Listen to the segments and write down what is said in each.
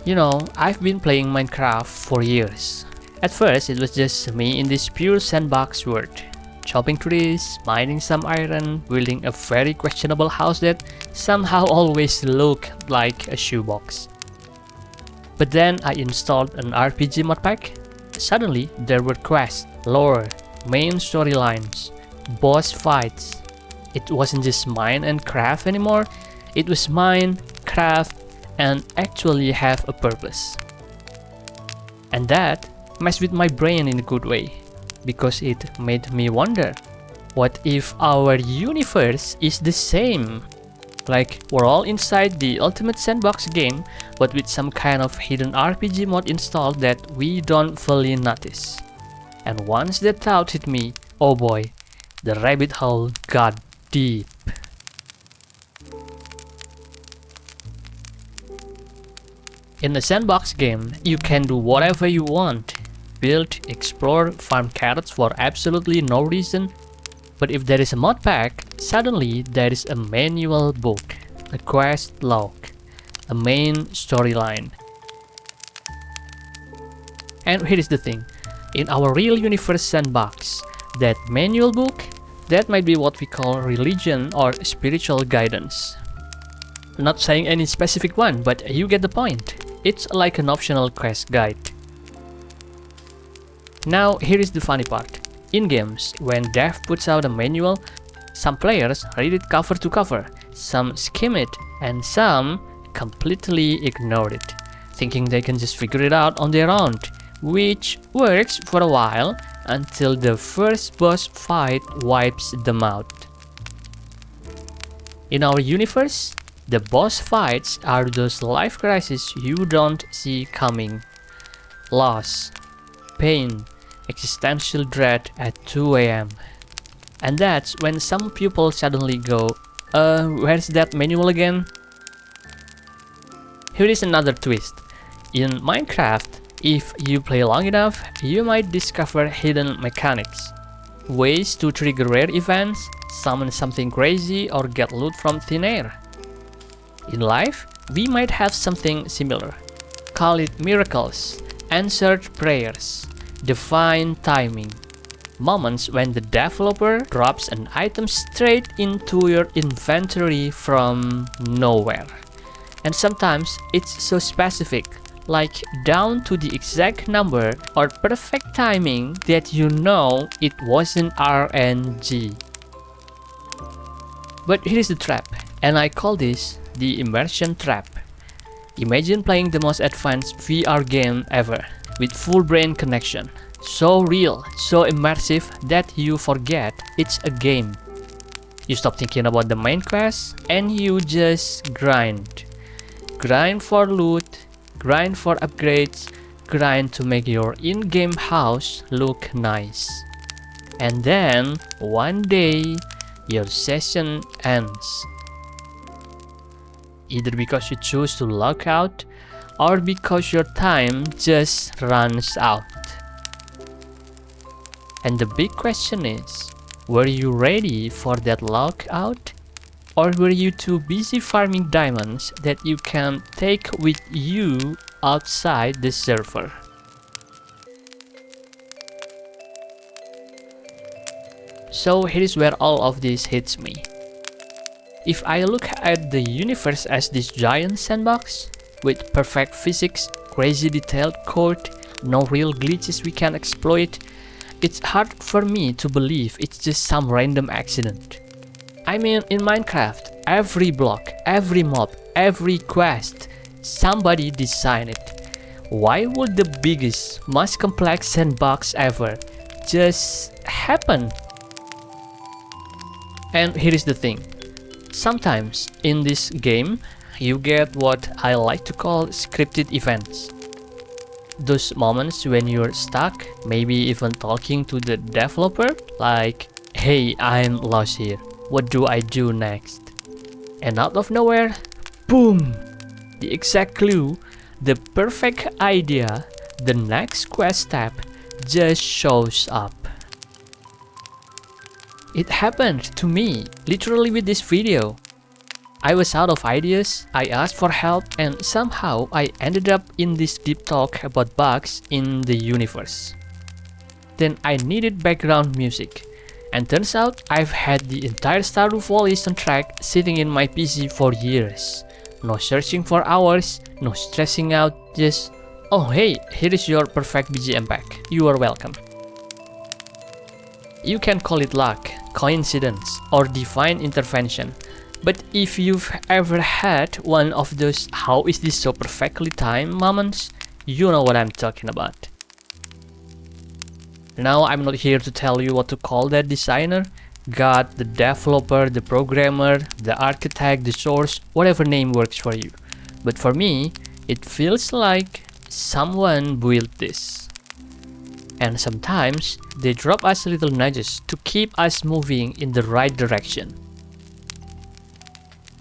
I've been playing Minecraft for years. At first, it was just me in this pure sandbox world, chopping trees, mining some iron, building a very questionable house that somehow always looked like a shoebox. But then I installed an RPG mod pack. Suddenly, there were quests, lore, main storylines, boss fights. It wasn't just mine and craft anymore, it was mine, craft, and actually have a purpose. And that messed with my brain in a good way, because it made me wonder, what if our universe is the same? Like, we're all inside the ultimate sandbox game, but with some kind of hidden RPG mod installed that we don't fully notice. And once that thought hit me, oh boy, the rabbit hole got deep. In a sandbox game, you can do whatever you want. Build, explore, farm carrots for absolutely no reason. But if there is a mod pack, suddenly there is a manual book, a quest log, a main storyline. And here is the thing, in our real universe sandbox, that manual book, that might be what we call religion or spiritual guidance. Not saying any specific one, but you get the point. It's like an optional quest guide. Now here is the funny part. In games, when dev puts out a manual, some players read it cover to cover, some skim it, and some completely ignore it, thinking they can just figure it out on their own, which works for a while until the first boss fight wipes them out. In our universe, the boss fights are those life crises you don't see coming. Loss, pain, existential dread at 2 AM. And that's when some people suddenly go, where's that manual again? Here is another twist. In Minecraft, if you play long enough, you might discover hidden mechanics. Ways to trigger rare events, summon something crazy, or get loot from thin air. In life, we might have something similar. Call it miracles, answered prayers, divine timing. Moments when the developer drops an item straight into your inventory from nowhere. And sometimes it's so specific, like down to the exact number or perfect timing that you know it wasn't RNG. But here's the trap, and I call this the immersion trap. Imagine playing the most advanced VR game ever, with full brain connection. So real, so immersive that you forget it's a game. You stop thinking about the main quest and you just grind. Grind for loot, grind for upgrades, grind to make your in-game house look nice. And then, one day, your session ends. Either because you choose to log out, or because your time just runs out. And the big question is, were you ready for that logout? Or were you too busy farming diamonds that you can take with you outside the server? So here is where all of this hits me. If I look at the universe as this giant sandbox, with perfect physics, crazy detailed code, no real glitches we can exploit, it's hard for me to believe it's just some random accident. I mean, in Minecraft, every block, every mob, every quest, somebody designed it. Why would the biggest, most complex sandbox ever just happen? And here is the thing. Sometimes in this game, you get what I like to call scripted events. Those moments when you're stuck, maybe even talking to the developer, like, hey, I'm lost here, what do I do next? And out of nowhere, boom! The exact clue, the perfect idea, the next quest step just shows up. It happened to me, literally with this video. I was out of ideas, I asked for help, and somehow I ended up in this deep talk about bugs in the universe. Then I needed background music, and turns out I've had the entire Stardew Valley soundtrack sitting in my PC for years. No searching for hours, no stressing out, just, oh hey, here is your perfect BGM pack, you are welcome. You can call it luck, coincidence, or divine intervention. But if you've ever had one of those how is this so perfectly timed moments, you know what I'm talking about. Now I'm not here to tell you what to call that designer, god, the developer, the programmer, the architect, the source, whatever name works for you. But for me, it feels like someone built this. And sometimes they drop us little nudges to keep us moving in the right direction.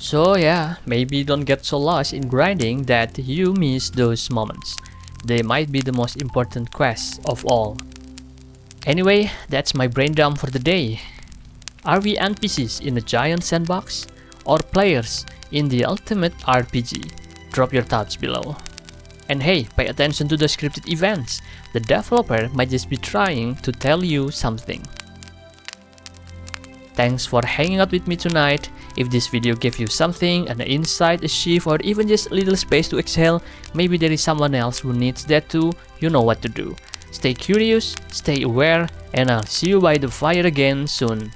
So yeah, maybe don't get so lost in grinding that you miss those moments. They might be the most important quests of all. Anyway, that's my brain dump for the day. Are we NPCs in a giant sandbox? Or players in the ultimate RPG? Drop your thoughts below. And hey, pay attention to the scripted events. The developer might just be trying to tell you something. Thanks for hanging out with me tonight. If this video gave you something, an insight, a shift, or even just a little space to exhale, maybe there is someone else who needs that too, you know what to do. Stay curious, stay aware, and I'll see you by the fire again soon.